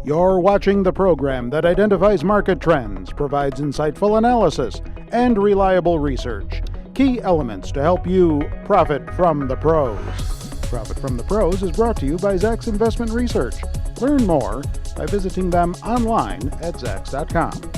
You're watching the program that identifies market trends, provides insightful analysis, and reliable research. Key elements to help you profit from the pros. Profit from the Pros is brought to you by Zacks Investment Research. Learn more by visiting them online at zacks.com.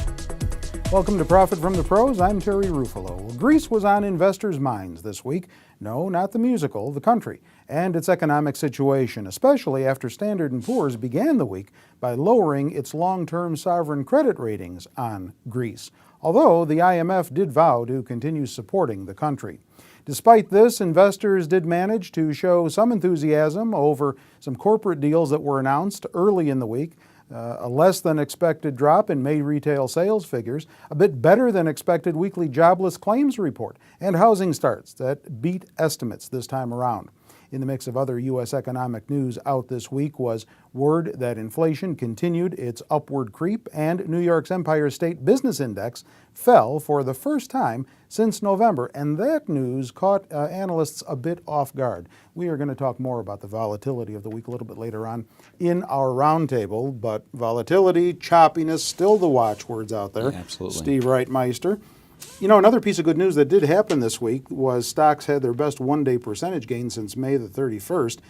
Welcome to Profit from the Pros. I'm Terry Ruffalo. Well, Greece was on investors' minds this week. No, not the musical, the country, and its economic situation, especially after Standard & Poor's began the week by lowering its long-term sovereign credit ratings on Greece, although the IMF did vow to continue supporting the country. Despite this, investors did manage to show some enthusiasm over some corporate deals that were announced early in the week. A less than expected drop in May retail sales figures, a bit better than expected weekly jobless claims report, and housing starts that beat estimates this time around. In the mix of other U.S. economic news out this week was word that inflation continued its upward creep and New York's Empire State Business Index fell for the first time since November, and that news caught analysts a bit off guard. We are going to talk more about the volatility of the week a little bit later on in our roundtable, but volatility, choppiness, still the watchwords out there. Yeah, absolutely. Steve Reitmeister. You know, another piece of good news that did happen this week was stocks had their best one-day percentage gain since May the 31st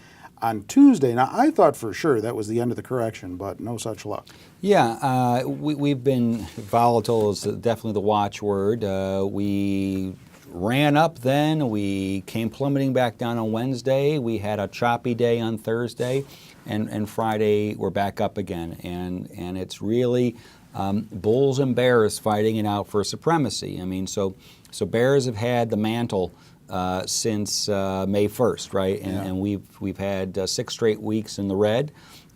on Tuesday. Now, I thought for sure that was the end of the correction, but no such luck. Yeah, we've been volatile is definitely the watchword. We ran up then, we came plummeting back down on Wednesday, we had a choppy day on Thursday, and Friday we're back up again. And it's really bulls and bears fighting it out for supremacy. I mean, so bears have had the mantle since May 1st, right? And we've had 6 straight weeks in the red,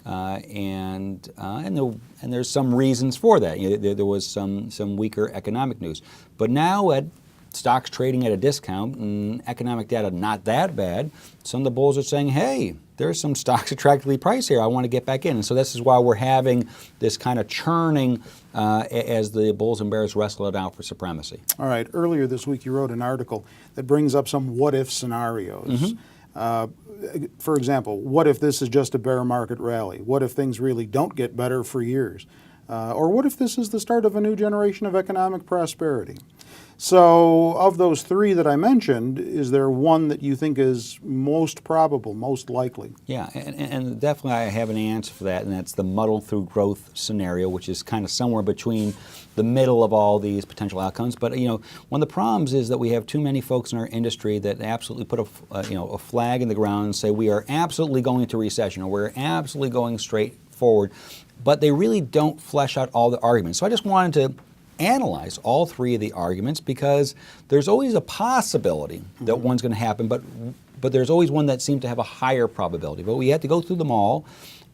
and there's some reasons for that. You know, there was some weaker economic news, but now at stocks trading at a discount and economic data not that bad, some of the bulls are saying, hey, there's some stocks attractively priced here. I want to get back in. And so this is why we're having this kind of churning as the bulls and bears wrestle it out for supremacy. All right. Earlier this week, you wrote an article that brings up some what-if scenarios. For example, what if this is just a bear market rally? What if things really don't get better for years? Or what if this is the start of a new generation of economic prosperity? So of those 3 that I mentioned, is there one that you think is most probable, most likely? Yeah, and definitely I have an answer for that, and that's the muddle through growth scenario, which is kind of somewhere between the middle of all these potential outcomes. But you know, one of the problems is that we have too many folks in our industry that absolutely put a flag in the ground and say we are absolutely going into recession, or we're absolutely going straight forward, but they really don't flesh out all the arguments. So I just wanted to analyze all 3 of the arguments, because there's always a possibility that one's going to happen, but there's always one that seems to have a higher probability. But we have to go through them all,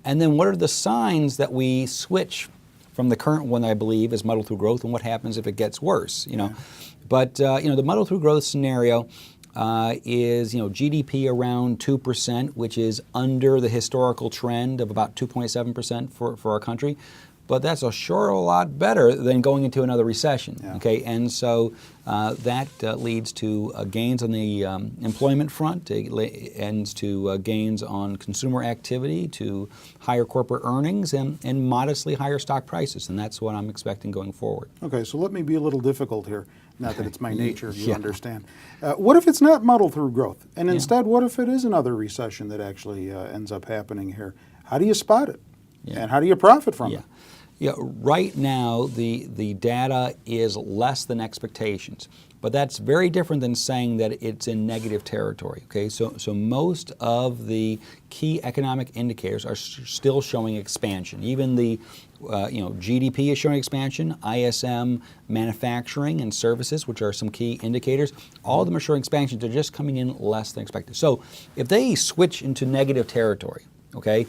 and then what are the signs that we switch from the current one that I believe is muddle through growth, and what happens if it gets worse? You know, but the muddle through growth scenario is GDP around 2%, which is under the historical trend of about 2.7% for our country. But that's a sure a lot better than going into another recession. Yeah. Okay, and so that leads to gains on the employment front, ends to gains on consumer activity, to higher corporate earnings, and modestly higher stock prices, and that's what I'm expecting going forward. Okay, so let me be a little difficult here. Not that it's my nature, you understand. What if it's not muddle through growth, and instead, what if it is another recession that actually ends up happening here? How do you spot it, and how do you profit from it? Yeah, right now the data is less than expectations, but that's very different than saying that it's in negative territory. Okay, so most of the key economic indicators are still showing expansion. Even the GDP is showing expansion. ISM, manufacturing and services, which are some key indicators, all of them are showing expansion. They're just coming in less than expected. So if they switch into negative territory, okay,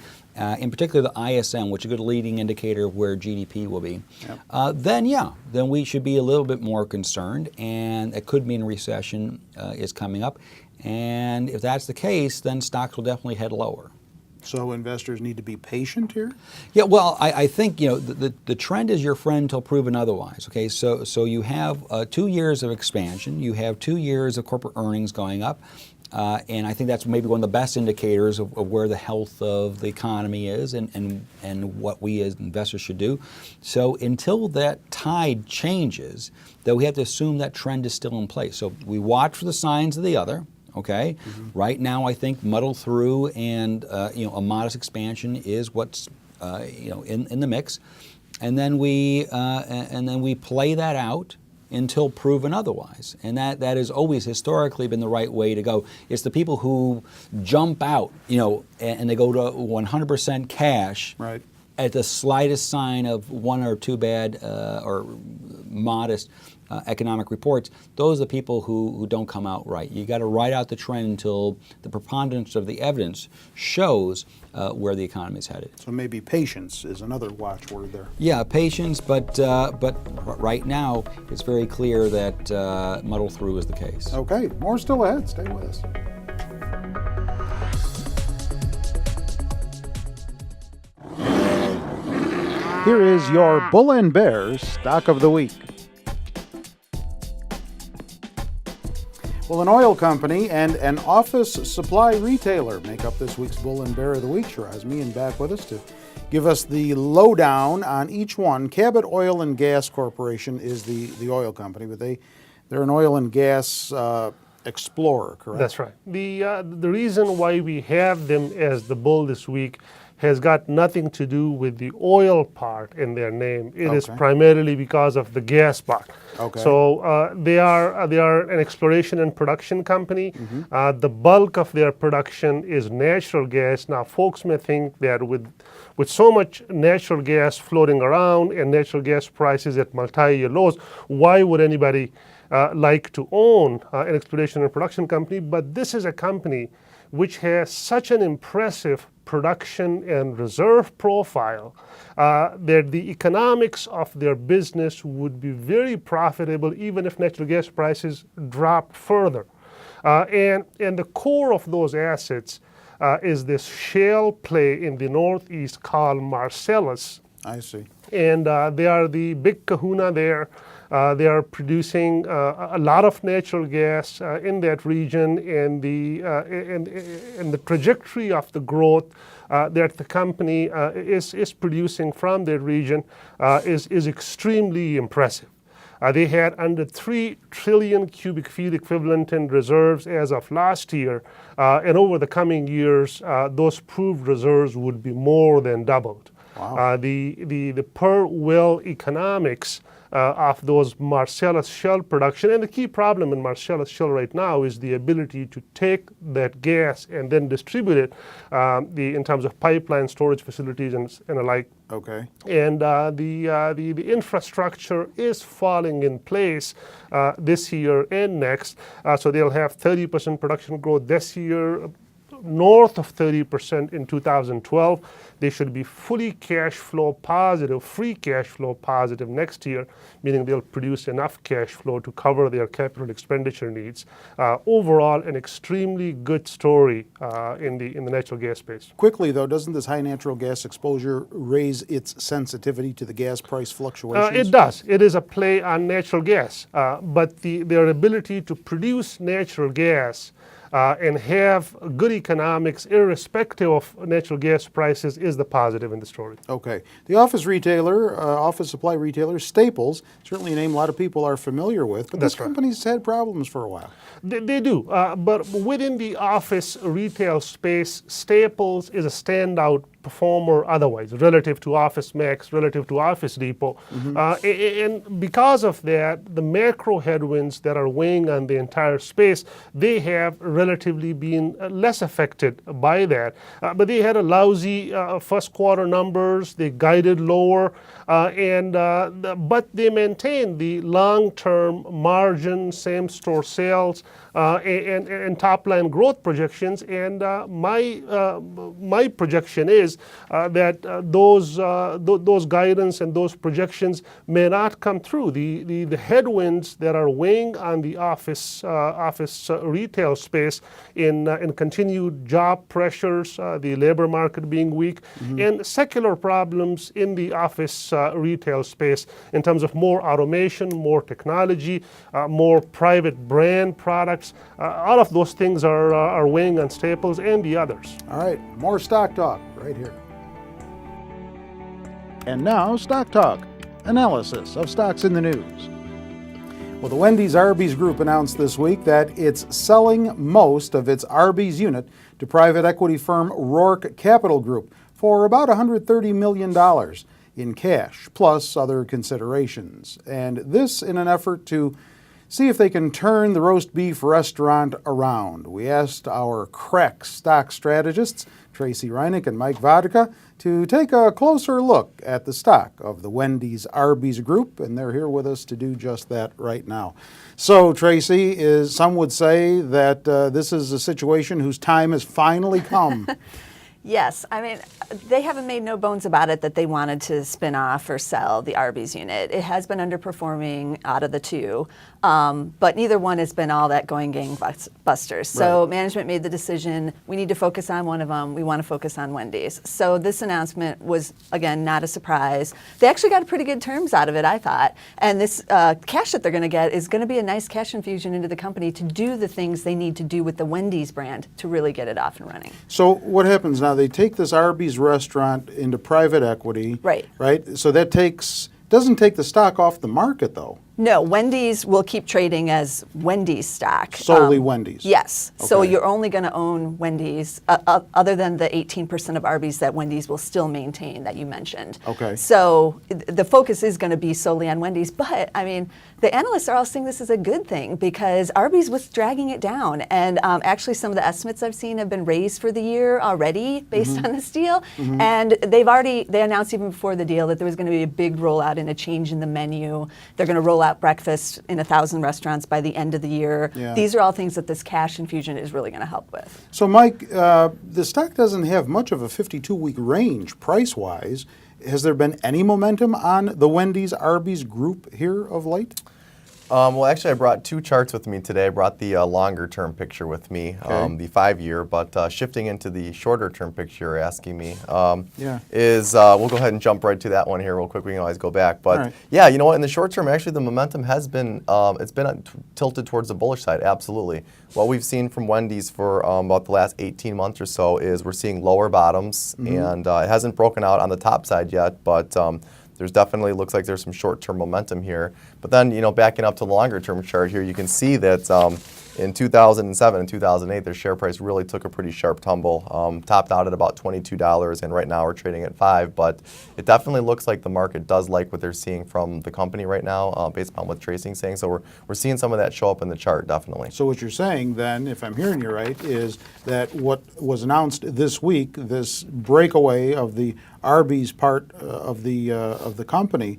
in particular the ISM, which is a good leading indicator of where GDP will be, then we should be a little bit more concerned, and it could mean recession is coming up. And if that's the case, then stocks will definitely head lower. So investors need to be patient here? Yeah, well, I think the trend is your friend till proven otherwise. Okay, so you have 2 years of expansion, you have 2 years of corporate earnings going up, And I think that's maybe one of the best indicators of where the health of the economy is and what we as investors should do. So until that tide changes, though, we have to assume that trend is still in place. So we watch for the signs of the other. Okay. Mm-hmm. Right now, I think muddle through and a modest expansion is what's in the mix, and then we play that out until proven otherwise. And that has always historically been the right way to go. It's the people who jump out, and they go to 100% cash right at the slightest sign of one or two bad or modest economic reports. Those are the people who don't come out right. You got to ride out the trend until the preponderance of the evidence shows where the economy is headed. So maybe patience is another watchword there. Yeah, patience, but right now it's very clear that muddle through is the case. Okay, more still ahead. Stay with us. Here is your Bull and Bear Stock of the Week. Well, an oil company and an office supply retailer make up this week's Bull and Bear of the Week. Shiraz Meehan back with us to give us the lowdown on each one. Cabot Oil and Gas Corporation is the oil company, but they're an oil and gas explorer, correct? That's right. The reason why we have them as the bull this week has got nothing to do with the oil part in their name. It is primarily because of the gas part. Okay. So they are an exploration and production company. Mm-hmm. The bulk of their production is natural gas. Now, folks may think that with so much natural gas floating around and natural gas prices at multi-year lows, why would anybody like to own an exploration and production company? But this is a company which has such an impressive production and reserve profile that the economics of their business would be very profitable even if natural gas prices dropped further. And the core of those assets is this shale play in the Northeast called Marcellus. I see. And they are the big kahuna there. They are producing a lot of natural gas in that region, and the trajectory of the growth that the company is producing from that region is extremely impressive. They had under 3 trillion cubic feet equivalent in reserves as of last year, and over the coming years, those proved reserves would be more than doubled. Wow. The per well economics of those Marcellus Shale production, and the key problem in Marcellus Shale right now is the ability to take that gas and then distribute it in terms of pipeline storage facilities and the like. Okay. And the infrastructure is falling in place this year and next. So they'll have 30% production growth this year, north of 30% in 2012. They should be fully cash flow positive, free cash flow positive next year, meaning they'll produce enough cash flow to cover their capital expenditure needs. Overall, an extremely good story in the natural gas space. Quickly, though, doesn't this high natural gas exposure raise its sensitivity to the gas price fluctuations? It does. It is a play on natural gas, but their ability to produce natural gas and have good economics irrespective of natural gas prices is the positive in the story. Okay. The office supply retailer, Staples, certainly a name a lot of people are familiar with, but this company's had problems for a while. They do, but within the office retail space, Staples is a standout performer otherwise, relative to Office Max, relative to Office Depot. Mm-hmm. And because of that, the macro headwinds that are weighing on the entire space, they have relatively been less affected by that. But they had a lousy first quarter numbers, they guided lower, but they maintained the long-term margin, same-store sales, and top-line growth projections. And my projection is that those guidance and those projections may not come through. The headwinds that are weighing on the office retail space in continued job pressures, the labor market being weak, mm-hmm. and secular problems in the office retail space in terms of more automation, more technology, more private brand products stocks. All of those things are weighing on Staples and the others. All right, more stock talk right here. And now, Stock Talk, analysis of stocks in the news. Well, the Wendy's Arby's Group announced this week that it's selling most of its Arby's unit to private equity firm Rourke Capital Group for about $130 million in cash, plus other considerations. And this in an effort to see if they can turn the roast beef restaurant around. We asked our crack stock strategists, Tracy Reinick and Mike Vodka, to take a closer look at the stock of the Wendy's Arby's Group, and they're here with us to do just that right now. So, Tracy, some would say that this is a situation whose time has finally come. Yes, I mean, they haven't made no bones about it that they wanted to spin off or sell the Arby's unit. It has been underperforming out of the two, but neither one has been all that going gangbusters. So management made the decision, we need to focus on one of them, we want to focus on Wendy's. So this announcement was, again, not a surprise. They actually got pretty good terms out of it, I thought. And this cash that they're going to get is going to be a nice cash infusion into the company to do the things they need to do with the Wendy's brand to really get it off and running. So what happens now? They take this Arby's restaurant into private equity. Right? So that doesn't take the stock off the market, though. No, Wendy's will keep trading as Wendy's stock. Solely Wendy's? Yes. Okay. So you're only going to own Wendy's, other than the 18% of Arby's that Wendy's will still maintain that you mentioned. Okay. So the focus is going to be solely on Wendy's. But, I mean, the analysts are all seeing this as a good thing because Arby's was dragging it down. And actually some of the estimates I've seen have been raised for the year already based on this deal. And they announced even before the deal that there was going to be a big rollout and a change in the menu. They're going to roll out breakfast in 1,000 restaurants by the end of the year. Yeah. These are all things that this cash infusion is really going to help with. So, Mike, the stock doesn't have much of a 52-week range price-wise. Has there been any momentum on the Wendy's Arby's Group here of late? Well, actually, I brought two charts with me today. I brought the longer-term picture with me, the 5-year, but shifting into the shorter-term picture you're asking me is, we'll go ahead and jump right to that one here real quick. We can always go back. But, yeah, you know what? In the short term, actually, the momentum has been, it's been tilted towards the bullish side, absolutely. What we've seen from Wendy's for about the last 18 months or so is we're seeing lower bottoms, and it hasn't broken out on the top side yet, but there's definitely looks like there's some short-term momentum here. But then, you know, backing up to the longer-term chart here, you can see that in 2007 and 2008, their share price really took a pretty sharp tumble, topped out at about $22, and right now we're trading at $5. But it definitely looks like the market does like what they're seeing from the company right now, based upon what Tracy's saying. So we're seeing some of that show up in the chart, definitely. So what you're saying then, if I'm hearing you right, is that what was announced this week, this breakaway of the Arby's part of the company,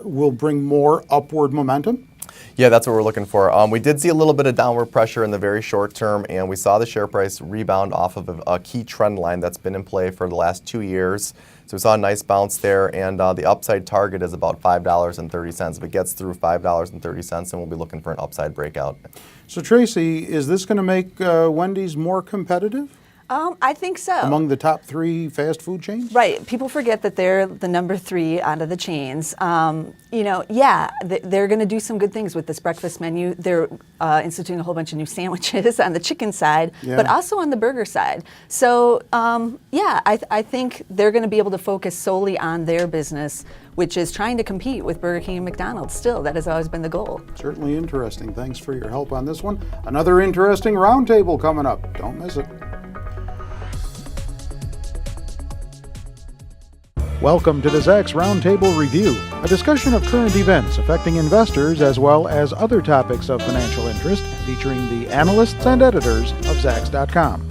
will bring more upward momentum? Yeah, that's what we're looking for. We did see a little bit of downward pressure in the very short term, and we saw the share price rebound off of a key trend line that's been in play for the last 2 years. So we saw a nice bounce there, and the upside target is about $5.30. If it gets through $5.30, then we'll be looking for an upside breakout. So, Tracy, is this going to make Wendy's more competitive? I think so. Among the top 3 fast food chains? Right. People forget that they're the number 3 out of the chains. You know, yeah, they're going to do some good things with this breakfast menu. They're instituting a whole bunch of new sandwiches on the chicken side, but also on the burger side. So, yeah, I think they're going to be able to focus solely on their business, which is trying to compete with Burger King and McDonald's still. That has always been the goal. Certainly interesting. Thanks for your help on this one. Another interesting roundtable coming up. Don't miss it. Welcome to the Zacks Roundtable Review, a discussion of current events affecting investors as well as other topics of financial interest, featuring the analysts and editors of Zacks.com.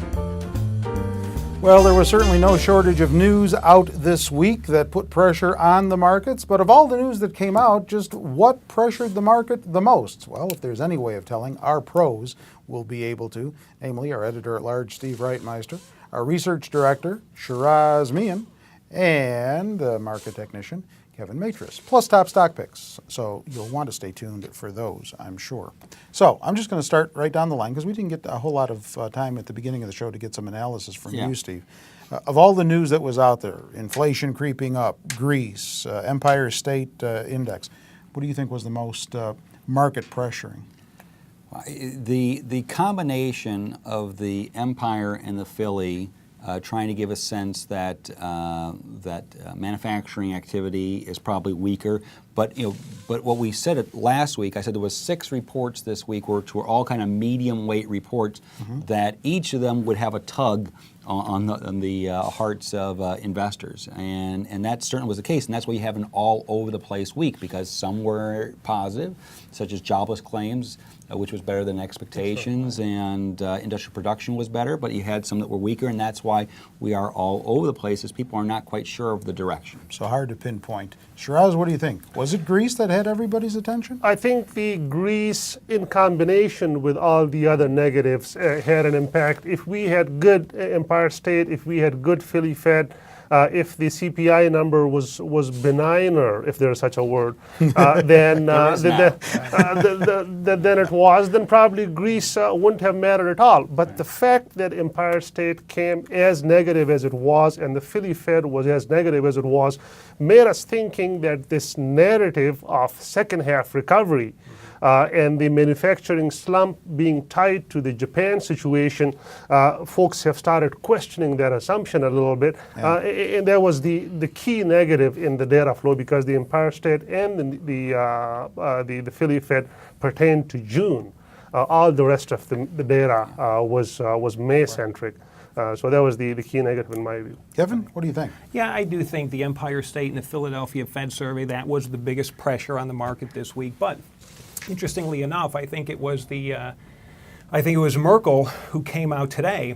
Well, there was certainly no shortage of news out this week that put pressure on the markets, but of all the news that came out, just what pressured the market the most? Well, if there's any way of telling, our pros will be able to, namely our editor-at-large, Steve Reitmeister, our research director, Shiraz Mian, and the market technician, Kevin Matris, plus top stock picks. So you'll want to stay tuned for those, I'm sure. So I'm just going to start right down the line because we didn't get a whole lot of time at the beginning of the show to get some analysis from you, Steve. Of all the news that was out there, inflation creeping up, Greece, Empire State Index, what do you think was the most market pressuring? The combination of the Empire and the Philly trying to give a sense that manufacturing activity is probably weaker, but what we said last week, I said there was 6 reports this week which were all kind of medium weight reports that each of them would have a tug on the hearts of investors, and that certainly was the case, and that's why you have an all over the place week, because some were positive, such as jobless claims, which was better than expectations, and industrial production was better, but you had some that were weaker, and that's why we are all over the place, as people are not quite sure of the direction. So hard to pinpoint. Shiraz, what do you think? Was it Greece that had everybody's attention? I think the Greece, in combination with all the other negatives, had an impact. If we had good Empire State, if we had good Philly Fed, if the CPI number was benigner, if there is such a word, then it was, then probably Greece wouldn't have mattered at all. But the fact that Empire State came as negative as it was, and the Philly Fed was as negative as it was, made us thinking that this narrative of second half recovery and the manufacturing slump being tied to the Japan situation, folks have started questioning that assumption a little bit. And that was the key negative in the data flow, because the Empire State and the Philly Fed pertained to June. All the rest of the data was May-centric. So that was the key negative in my view. Kevin, what do you think? Yeah, I do think the Empire State and the Philadelphia Fed survey, that was the biggest pressure on the market this week. But interestingly enough, I think it was Merkel who came out today,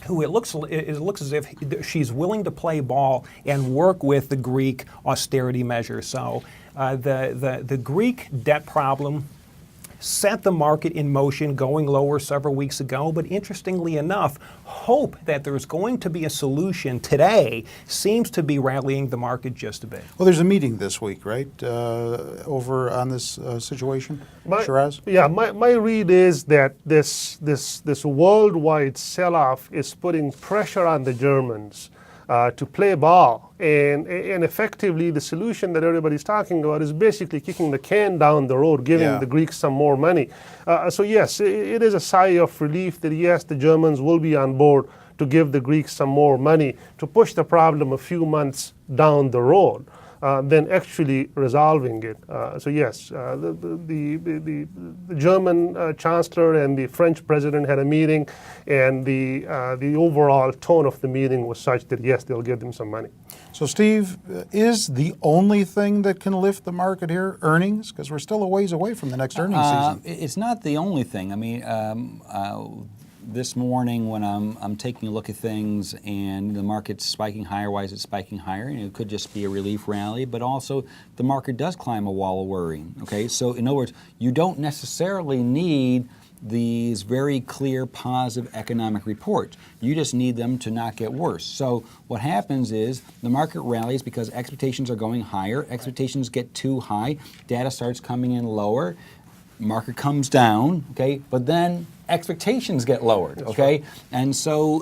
who it looks as if she's willing to play ball and work with the Greek austerity measures. So the Greek debt problem set the market in motion, going lower several weeks ago. But interestingly enough, hope that there's going to be a solution today seems to be rallying the market just a bit. Well, there's a meeting this week, right, over on this situation? Shiraz? Yeah, my read is that this worldwide sell-off is putting pressure on the Germans to play ball. And effectively, the solution that everybody's talking about is basically kicking the can down the road, giving the Greeks some more money. So yes, it is a sigh of relief that yes, the Germans will be on board to give the Greeks some more money to push the problem a few months down the road. Than actually resolving it. So yes, the German Chancellor and the French President had a meeting, and the overall tone of the meeting was such that yes, they'll give them some money. So Steve, is the only thing that can lift the market here earnings? Because we're still a ways away from the next earnings season. It's not the only thing. I mean, this morning when I'm taking a look at things and the market's spiking higher, why is it spiking higher? It could just be a relief rally, but also the market does climb a wall of worry. Okay, so in other words, you don't necessarily need these very clear positive economic reports. You just need them to not get worse. So what happens is the market rallies because expectations are going higher, expectations get too high, data starts coming in lower, market comes down, okay, but then expectations get lowered, okay? And so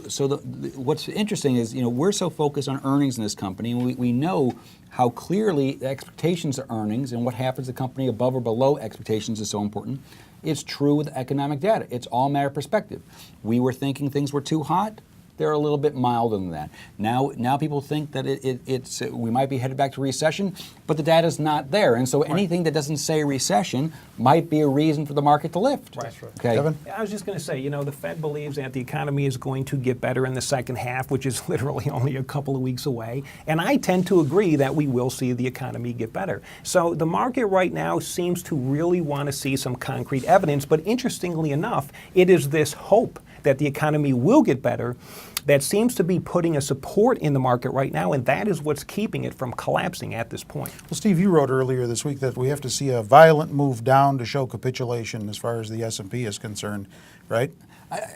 what's interesting is, we're so focused on earnings in this company, and we know how clearly the expectations of earnings and what happens to the company above or below expectations is so important. It's true with economic data. It's all a matter of perspective. We were thinking things were too hot. They're a little bit milder than that. Now people think that we might be headed back to recession, but the data's not there. And so anything that doesn't say recession might be a reason for the market to lift. Right. Okay. Kevin? I was just going to say, the Fed believes that the economy is going to get better in the second half, which is literally only a couple of weeks away. And I tend to agree that we will see the economy get better. So the market right now seems to really want to see some concrete evidence. But interestingly enough, it is this hope that the economy will get better that seems to be putting a support in the market right now, and that is what's keeping it from collapsing at this point. Well, Steve, you wrote earlier this week that we have to see a violent move down to show capitulation as far as the S&P is concerned, right?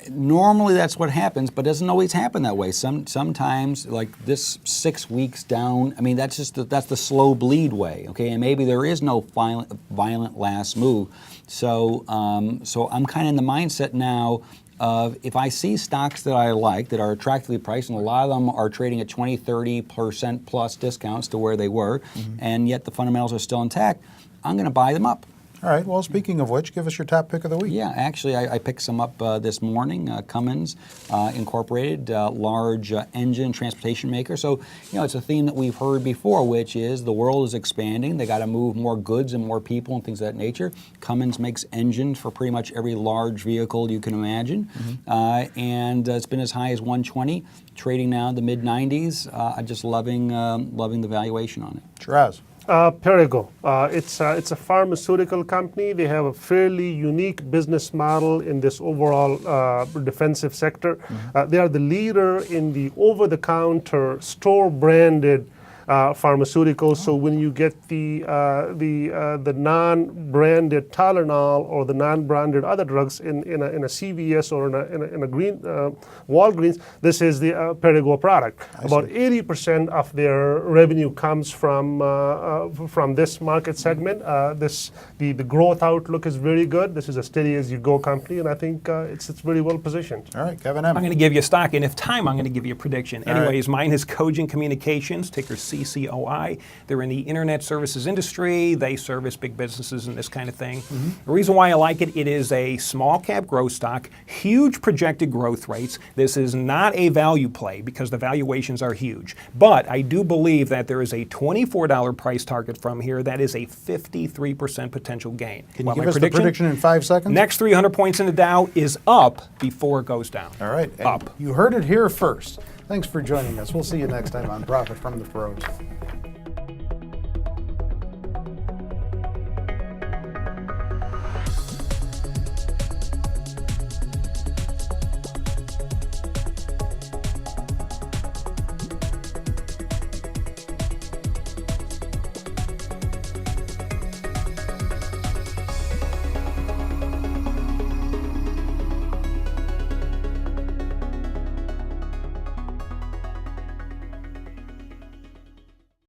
Normally that's what happens, but it doesn't always happen that way. Sometimes, like this 6 weeks down, I mean, that's the slow bleed way, okay? And maybe there is no violent last move. So I'm kind of in the mindset now of if I see stocks that I like that are attractively priced, and a lot of them are trading at 20, 30% plus discounts to where they were, and yet the fundamentals are still intact, I'm going to buy them up. All right. Well, speaking of which, give us your top pick of the week. Yeah, actually, I picked some up this morning. Cummins Incorporated, large engine transportation maker. So, it's a theme that we've heard before, which is the world is expanding. They got to move more goods and more people and things of that nature. Cummins makes engines for pretty much every large vehicle you can imagine, and it's been as high as 120, trading now in the mid 90s. I'm just loving the valuation on it. Shiraz. Perrigo. It's a pharmaceutical company. They have a fairly unique business model in this overall defensive sector. They are the leader in the over-the-counter store-branded pharmaceuticals. So when you get the non-branded Tylenol or the non-branded other drugs in a CVS or in a green Walgreens, this is the Perrigo product. About 80% of their revenue comes from this market segment. The growth outlook is very good. This is a steady-as-you-go company, and I think it's very well positioned. All right, Kevin M. I'm going to give you a stock, and if time, I'm going to give you a prediction. All right. Anyways, mine is Cogent Communications, ticker CCOI. They're in the internet services industry. They service big businesses and this kind of thing. The reason why I like it, it is a small cap growth stock, huge projected growth rates. This is not a value play because the valuations are huge. But I do believe that there is a $24 price target from here. That is a 53% potential gain. Can you give us the prediction in 5 seconds? Next 300 points in the Dow is up before it goes down. All right. Up. You heard it here first. Thanks for joining us. We'll see you next time on Profit from the Pros.